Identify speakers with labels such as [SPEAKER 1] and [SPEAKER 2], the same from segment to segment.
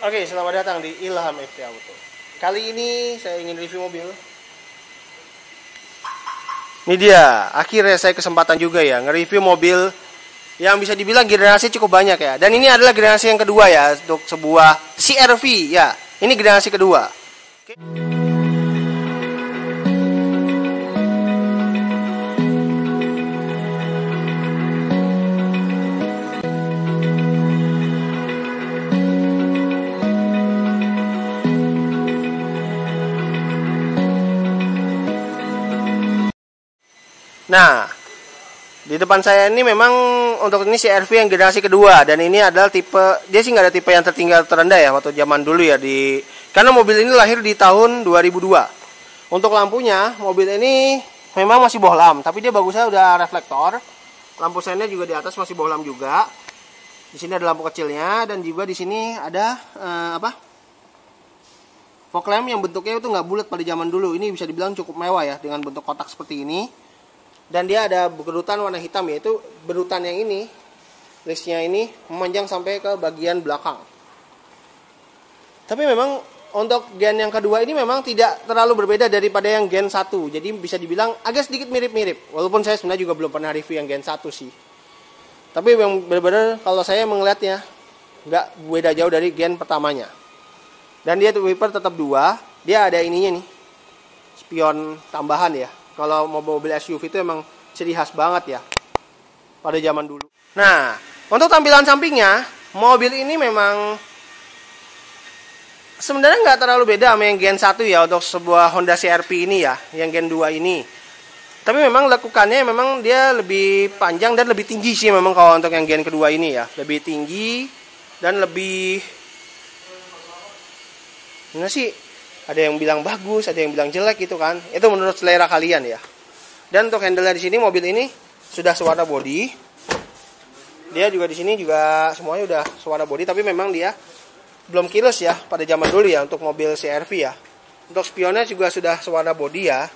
[SPEAKER 1] Oke, selamat datang di Ilham FT Auto. Kali ini saya ingin review mobil. Ini dia, akhirnya saya kesempatan juga ya nge-review mobil yang bisa dibilang generasi cukup banyak ya. Dan ini adalah generasi yang kedua ya untuk sebuah CR-V ya. Ini generasi kedua. Oke. Nah, di depan saya ini memang untuk ini CR-V yang generasi kedua, dan ini adalah tipe, dia sih nggak ada tipe yang tertinggal terendah ya waktu zaman dulu ya, karena mobil ini lahir di tahun 2002. Untuk lampunya, mobil ini memang masih bohlam, tapi dia bagusnya udah reflektor. Lampu sennya juga di atas masih bohlam juga. Di sini ada lampu kecilnya, dan juga di sini ada fog lamp yang bentuknya itu nggak bulat pada zaman dulu. Ini bisa dibilang cukup mewah ya dengan bentuk kotak seperti ini. Dan dia ada berutan warna hitam, yaitu berutan yang ini, listnya ini memanjang sampai ke bagian belakang. Tapi memang untuk gen yang kedua ini memang tidak terlalu berbeda daripada yang gen 1. Jadi bisa dibilang agak sedikit mirip-mirip. Walaupun saya sebenarnya juga belum pernah review yang gen 1 sih. Tapi yang benar-benar kalau saya melihatnya nggak beda jauh dari gen pertamanya. Dan dia wiper tetap 2. Dia ada ininya nih, spion tambahan ya. Kalau mobil SUV itu emang ciri khas banget ya pada zaman dulu. Nah, untuk tampilan sampingnya, mobil ini memang sebenarnya nggak terlalu beda sama yang Gen 1 ya untuk sebuah Honda CR-V ini ya, yang Gen 2 ini. Tapi memang lekukannya memang dia lebih panjang dan lebih tinggi sih memang kalau untuk yang Gen kedua ini ya. Lebih tinggi dan lebih, gimana sih? Ada yang bilang bagus, ada yang bilang jelek gitu kan. Itu menurut selera kalian ya. Dan untuk handle-nya di sini, mobil ini sudah sewarna body. Dia juga di sini juga semuanya udah sewarna body, tapi memang dia belum keyless ya pada zaman dulu ya untuk mobil CR-V ya. Untuk spionnya juga sudah sewarna body ya.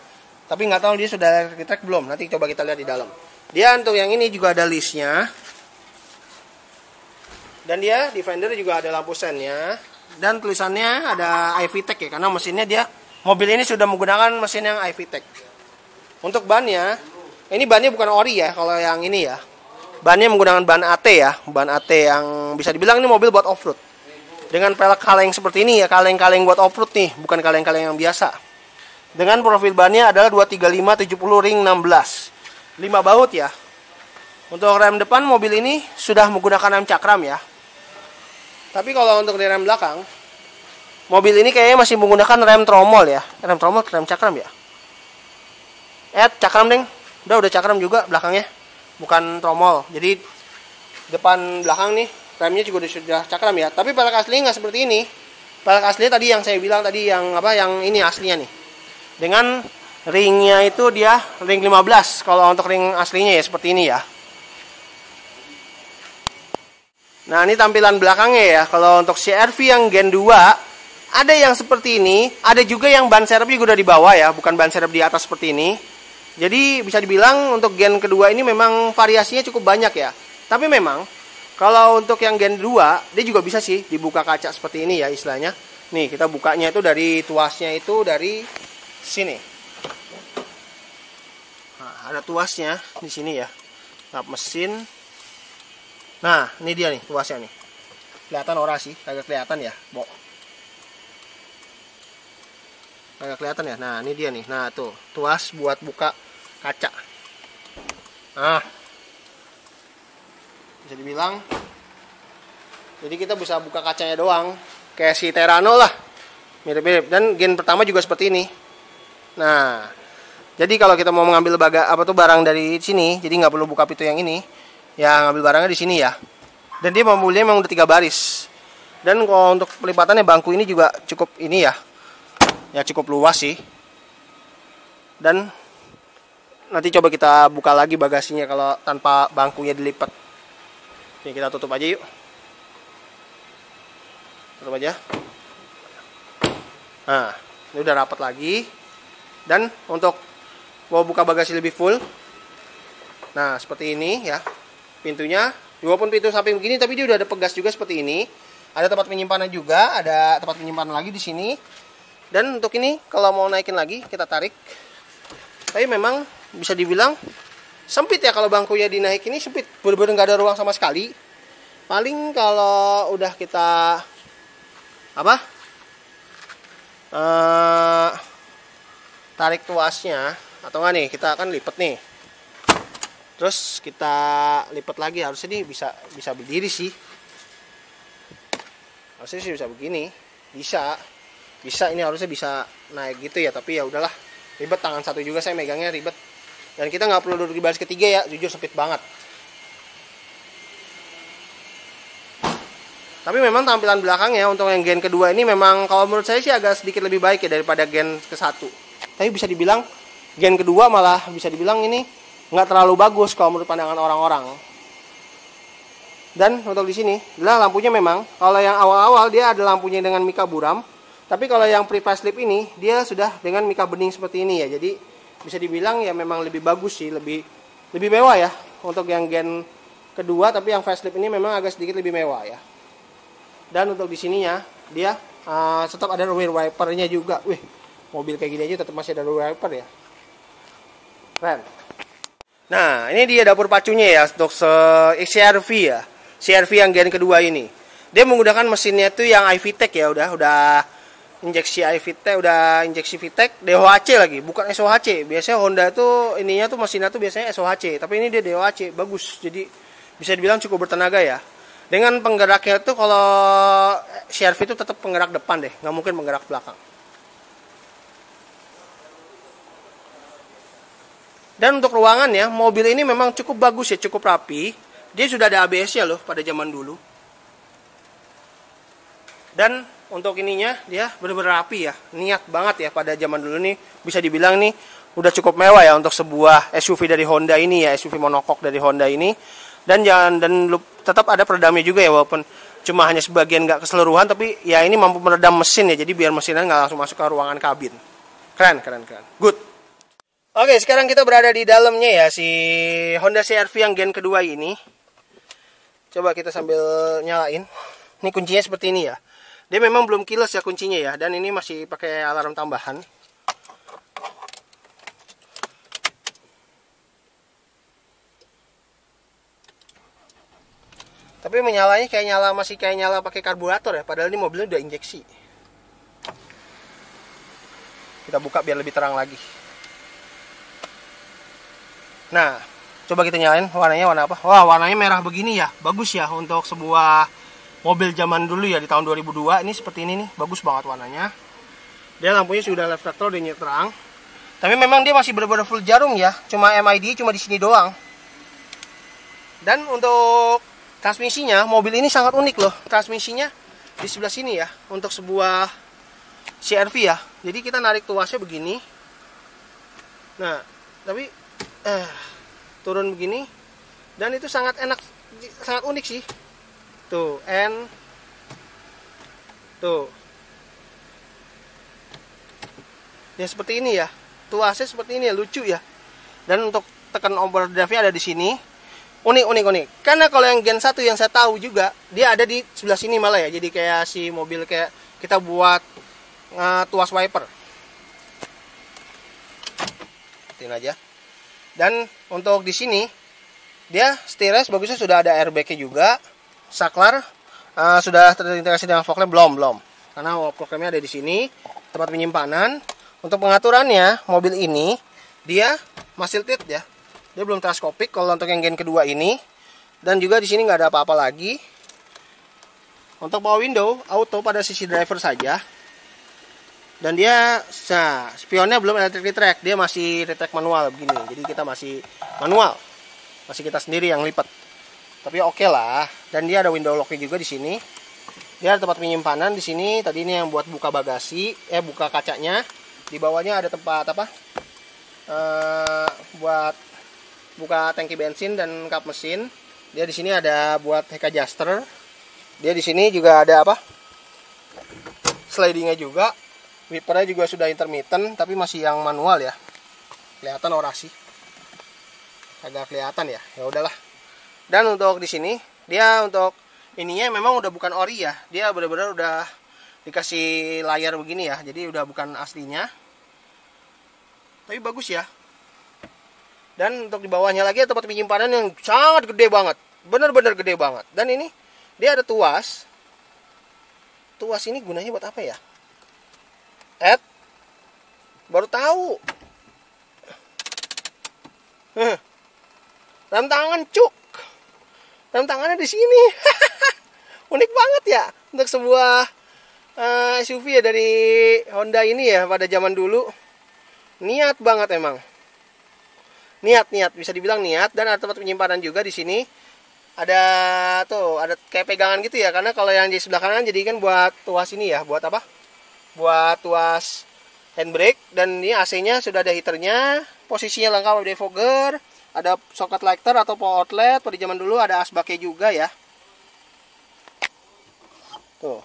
[SPEAKER 1] Tapi nggak tahu dia sudah electric track belum. Nanti coba kita lihat di dalam. Dia untuk yang ini juga ada listnya. Dan dia di fender juga ada lampu sennya. Dan tulisannya ada iVTEC ya, karena mesinnya mobil ini sudah menggunakan mesin yang iVTEC. Untuk bannya, ini bannya bukan ori ya kalau yang ini ya. Bannya menggunakan ban AT ya, ban AT yang bisa dibilang ini mobil buat off-road. Dengan pelek kaleng seperti ini ya, kaleng-kaleng buat off-road nih, bukan kaleng-kaleng yang biasa. Dengan profil bannya adalah 235/70 ring 16. 5 baut ya. Untuk rem depan mobil ini sudah menggunakan rem cakram ya. Tapi kalau untuk di rem belakang, mobil ini kayaknya masih menggunakan rem tromol ya. Rem tromol, rem cakram ya. Cakram deng. Udah cakram juga belakangnya. Bukan tromol. Jadi depan belakang nih, remnya juga sudah cakram ya. Tapi pelek aslinya nggak seperti ini. Pelek aslinya tadi yang saya bilang tadi yang ini aslinya nih. Dengan ringnya itu dia ring 15. Kalau untuk ring aslinya ya seperti ini ya. Nah, ini tampilan belakangnya ya. Kalau untuk CR-V yang Gen 2, ada yang seperti ini. Ada juga yang ban serep juga udah di bawah ya. Bukan ban serep di atas seperti ini. Jadi, bisa dibilang untuk Gen kedua ini memang variasinya cukup banyak ya. Tapi memang, kalau untuk yang Gen 2, dia juga bisa sih dibuka kaca seperti ini ya istilahnya. Nih, kita bukanya itu dari tuasnya itu dari sini. Nah, ada tuasnya di sini ya. Lap mesin. Nah, ini dia nih tuasnya nih. Kelihatan ora sih? Agak kelihatan ya, Bo. Agak kelihatan ya. Nah, ini dia nih. Nah, tuh, tuas buat buka kaca. Nah. Bisa dibilang jadi kita bisa buka kacanya doang. Kayak si Terrano lah. Mirip-mirip. Dan gen pertama juga seperti ini. Nah, jadi kalau kita mau mengambil barang dari sini, jadi nggak perlu buka pintu yang ini. Ya, ngambil barangnya di sini ya. Dan dia mobilnya memang udah 3 baris. Dan kalau untuk pelipatannya bangku ini juga cukup ini ya. Ya cukup luas sih. Dan nanti coba kita buka lagi bagasinya kalau tanpa bangkunya dilipat. Ini kita tutup aja yuk. Tutup aja. Nah, ini udah rapat lagi. Dan untuk mau buka bagasi lebih full. Nah, seperti ini ya. Pintunya, walaupun pintu samping begini tapi dia udah ada pegas juga seperti ini. Ada tempat penyimpanan juga, ada tempat penyimpanan lagi di sini. Dan untuk ini kalau mau naikin lagi kita tarik. Tapi memang bisa dibilang sempit ya kalau bangkunya dinaik ini sempit. Bener-bener nggak ada ruang sama sekali. Paling kalau udah kita tarik tuasnya atau enggak nih kita akan lipat nih. Terus kita lipat lagi, harusnya nih bisa berdiri sih. Harusnya sih bisa begini. Bisa ini harusnya bisa naik gitu ya, tapi ya udahlah. Ribet tangan satu juga saya megangnya ribet. Dan kita nggak perlu duduk di baris ketiga ya, jujur sempit banget. Tapi memang tampilan belakangnya untuk yang gen kedua ini memang kalau menurut saya sih agak sedikit lebih baik ya daripada gen ke satu. Tapi bisa dibilang gen kedua malah bisa dibilang ini nggak terlalu bagus kalau menurut pandangan orang-orang. Dan untuk di sini, adalah lampunya memang kalau yang awal-awal dia ada lampunya dengan mika buram, tapi kalau yang pre-facelift ini dia sudah dengan mika bening seperti ini ya. Jadi bisa dibilang ya memang lebih bagus sih, lebih mewah ya untuk yang gen kedua, tapi yang facelift ini memang agak sedikit lebih mewah ya. Dan untuk di sininya dia tetap ada rear wipernya juga. Wih, mobil kayak gini aja tetap masih ada rear wiper ya. Keren. Nah, ini dia dapur pacunya ya untuk CR-V ya. CR-V yang gen kedua ini. Dia menggunakan mesinnya itu yang iVTEC ya, udah injeksi iVTEC, udah injeksi VTEC, DOHC lagi, bukan SOHC. Biasanya Honda itu ininya tuh mesinnya tuh biasanya SOHC, tapi ini dia DOHC, bagus. Jadi bisa dibilang cukup bertenaga ya. Dengan penggeraknya tuh kalau CR-V itu tetap penggerak depan deh, nggak mungkin penggerak belakang. Dan untuk ruangannya, mobil ini memang cukup bagus ya, cukup rapi. Dia sudah ada ABS-nya loh pada zaman dulu. Dan untuk ininya dia benar-benar rapi ya, niat banget ya pada zaman dulu nih. Bisa dibilang nih udah cukup mewah ya untuk sebuah SUV dari Honda ini ya, SUV monokok dari Honda ini. Dan tetap ada peredamnya juga ya, walaupun cuma hanya sebagian nggak keseluruhan, tapi ya ini mampu meredam mesin ya, jadi biar mesinnya nggak langsung masuk ke ruangan kabin. Keren. Good. Oke, sekarang kita berada di dalamnya ya, si Honda CR-V yang gen kedua ini. Coba kita sambil nyalain. Ini kuncinya seperti ini ya. Dia memang belum keyless ya kuncinya ya, dan ini masih pakai alarm tambahan. Tapi menyalanya masih kayak nyala pakai karburator ya, padahal ini mobilnya udah injeksi. Kita buka biar lebih terang lagi. Nah, coba kita nyalain warnanya warna apa? Wah, warnanya merah begini ya. Bagus ya untuk sebuah mobil zaman dulu ya di tahun 2002. Ini seperti ini nih, bagus banget warnanya. Dia lampunya sudah reflektor dan terang. Tapi memang dia masih benar-benar full jarum ya. Cuma MID cuma di sini doang. Dan untuk transmisinya, mobil ini sangat unik loh. Transmisinya di sebelah sini ya, untuk sebuah CR-V ya. Jadi kita narik tuasnya begini. Nah, tapi turun begini, dan itu sangat enak, sangat unik sih. Tuh, tuh. Ya seperti ini ya. Tuasnya seperti ini ya, lucu ya. Dan untuk tekan overdrive-nya ada di sini. Unik. Karena kalau yang gen 1 yang saya tahu juga, dia ada di sebelah sini malah ya. Jadi kayak si mobil kayak kita buat tuas wiper. Tiin aja. Dan untuk di sini dia steerless, bagusnya sudah ada airbag-nya juga. Saklar sudah terintegrasi dengan fog lamp belum. Karena fog lamp-nya ada di sini. Tempat penyimpanan. Untuk pengaturannya, mobil ini dia masih tilt ya. Dia belum teleskopik kalau untuk yang gen kedua ini. Dan juga di sini nggak ada apa-apa lagi. Untuk power window auto pada sisi driver saja. Dan dia, spionnya belum electric retract, dia masih retract manual begini. Jadi kita masih manual, masih kita sendiri yang lipat. Tapi oke lah. Dan dia ada window lock-nya juga di sini. Dia ada tempat penyimpanan di sini. Tadi ini yang buat buka bagasi, buka kacanya. Di bawahnya ada tempat buat buka tangki bensin dan kap mesin. Dia di sini ada buat heck adjuster. Dia di sini juga ada slidingnya juga. Wipernya juga sudah intermittent, tapi masih yang manual ya. Kelihatan orasi. Agak kelihatan ya. Ya udahlah. Dan untuk di sini dia untuk ininya memang udah bukan ori ya. Dia benar-benar udah dikasih layar begini ya. Jadi udah bukan aslinya. Tapi bagus ya. Dan untuk di bawahnya lagi ada tempat penyimpanan yang sangat gede banget. Benar-benar gede banget. Dan ini dia ada tuas. Tuas ini gunanya buat apa ya? Baru tahu. Rem tangan cuk. Rem tangannya di sini. Unik banget ya untuk sebuah SUV ya dari Honda ini ya pada zaman dulu. Niat banget emang. Niat bisa dibilang niat. Dan ada tempat penyimpanan juga di sini. Ada tuh, ada kayak pegangan gitu ya. Karena kalau yang di sebelah kanan jadi kan buat tuas ini ya. Buat apa? Buat tuas handbrake. Dan ini AC-nya sudah ada heaternya. Posisinya lengkap, ada defogger. Ada socket lighter atau power outlet. Pada zaman dulu ada asbaknya juga ya. Tuh.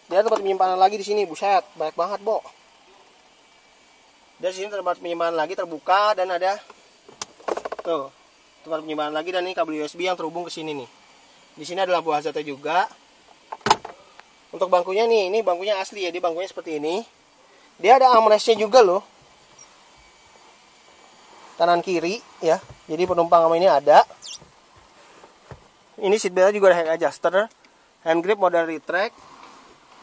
[SPEAKER 1] Dia tempat penyimpanan lagi di sini. Buset, banyak banget, Bo. Dan sini tempat penyimpanan lagi terbuka dan ada tuh tempat penyimpanan lagi, dan ini kabel USB yang terhubung ke sini nih. Di sini ada lampu hazardnya juga. Untuk bangkunya nih, ini bangkunya asli ya, dia bangkunya seperti ini. Dia ada armrestnya juga loh. Kanan kiri ya. Jadi penumpang sama ini ada. Ini seatbeltnya juga ada head adjuster. Hand grip model retract.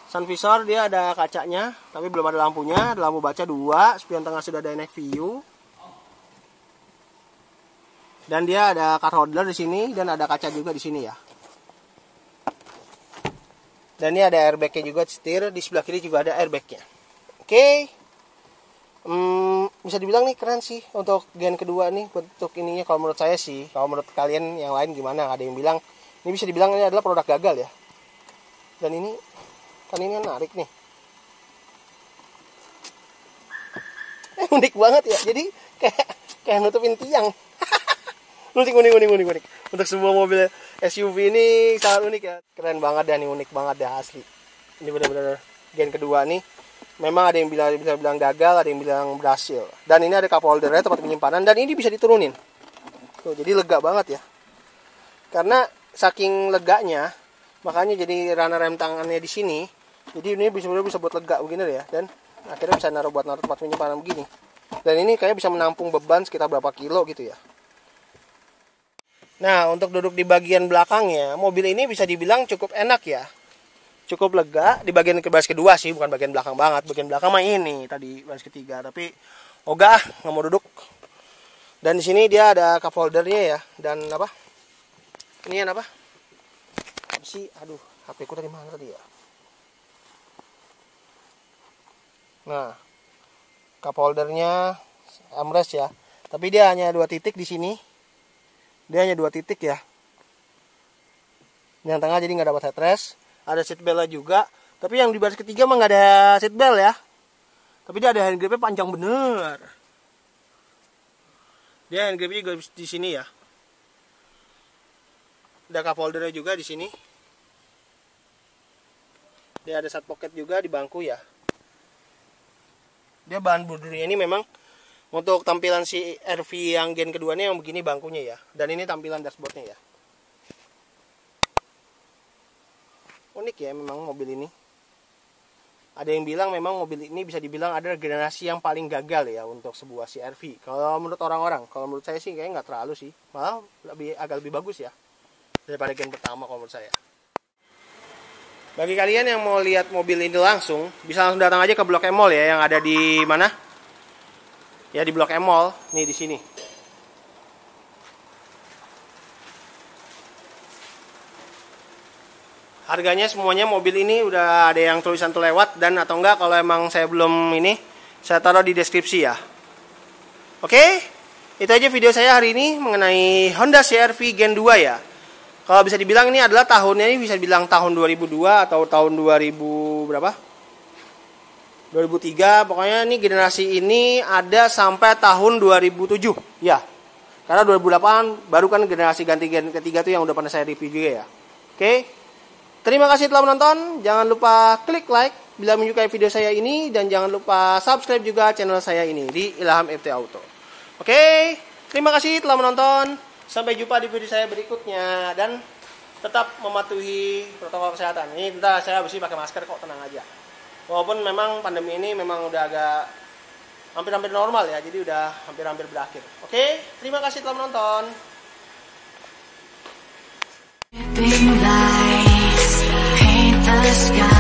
[SPEAKER 1] Sun visor dia ada kacanya, tapi belum ada lampunya. Ada lampu baca 2. Spion tengah sudah ada night view. Dan dia ada card holder di sini dan ada kaca juga di sini ya. Dan ini ada airbagnya juga setir. Di sebelah kiri juga ada airbagnya. Oke. Bisa dibilang nih keren sih untuk gen kedua nih bentuk ininya. Kalau menurut saya sih, kalau menurut kalian yang lain gimana? Ada yang bilang ini bisa dibilang ini adalah produk gagal ya. Dan ini kan ini menarik nih. Unik banget ya. Jadi kayak nutupin tiang. unik. Untuk sebuah mobil SUV ini sangat unik ya. Keren banget dan unik banget ya asli. Ini benar-benar gen kedua nih. Memang ada yang bisa bilang gagal, ada yang bilang berhasil. Dan ini ada cup holdernya, tempat penyimpanan, dan ini bisa diturunin. Tuh, jadi lega banget ya. Karena saking leganya, makanya jadi rana rem tangannya di sini. Jadi ini bisa buat lega begini ya. Dan akhirnya bisa naruh tempat penyimpanan begini. Dan ini kayaknya bisa menampung beban sekitar berapa kilo gitu ya. Nah, untuk duduk di bagian belakangnya, mobil ini bisa dibilang cukup enak ya. Cukup lega di bagian baris kedua sih, bukan bagian belakang banget. Bagian belakang mah ini tadi baris ketiga, tapi ogah nggak mau duduk. Dan di sini dia ada cup holdernya ya, dan apa? Ini apa? Apa sih? Aduh, HP ku tadi mana tadi ya? Nah, cup holdernya armrest ya. Tapi dia hanya 2 titik di sini. Dia hanya 2 titik ya. Yang tengah jadi nggak dapat headrest. Ada seat beltnya juga, tapi yang di baris ketiga mah nggak ada seat belt ya. Tapi dia ada hand gripnya panjang bener. Dia hand gripnya juga di sini ya. Ada cup holdernya juga di sini. Dia ada side pocket juga di bangku ya. Dia bahan bordurnya ini memang untuk tampilan si RV yang gen keduanya yang begini bangkunya ya. Dan ini tampilan dashboardnya ya. Unik ya memang mobil ini. Ada yang bilang memang mobil ini bisa dibilang adalah generasi yang paling gagal ya untuk sebuah CR-V. Kalau menurut orang-orang, kalau menurut saya sih kayaknya nggak terlalu sih. Malah agak lebih bagus ya daripada gen pertama kalau menurut saya. Bagi kalian yang mau lihat mobil ini langsung, bisa langsung datang aja ke Blok M Mall ya, yang ada di mana? Ya di Blok M Mall, nih di sini. Harganya semuanya mobil ini udah ada yang tulisan terlewat, dan atau enggak kalau emang saya belum ini, saya taruh di deskripsi ya. Oke, itu aja video saya hari ini mengenai Honda CR-V Gen 2 ya. Kalau bisa dibilang ini adalah tahunnya, ini bisa dibilang tahun 2002 atau tahun 2000 berapa? 2003, pokoknya ini generasi ini ada sampai tahun 2007 ya. Karena 2008 baru kan generasi ganti gen ketiga tuh yang udah pernah saya review juga ya. Oke. Terima kasih telah menonton. Jangan lupa klik like bila menyukai video saya ini, dan jangan lupa subscribe juga channel saya ini di Ilham FT Auto. Oke, terima kasih telah menonton. Sampai jumpa di video saya berikutnya, dan tetap mematuhi protokol kesehatan. Ini bentar saya habis ini pakai masker kok, tenang aja. Walaupun memang pandemi ini memang udah agak hampir-hampir normal ya, jadi udah hampir-hampir berakhir. Oke, terima kasih telah menonton.
[SPEAKER 2] Paint the sky.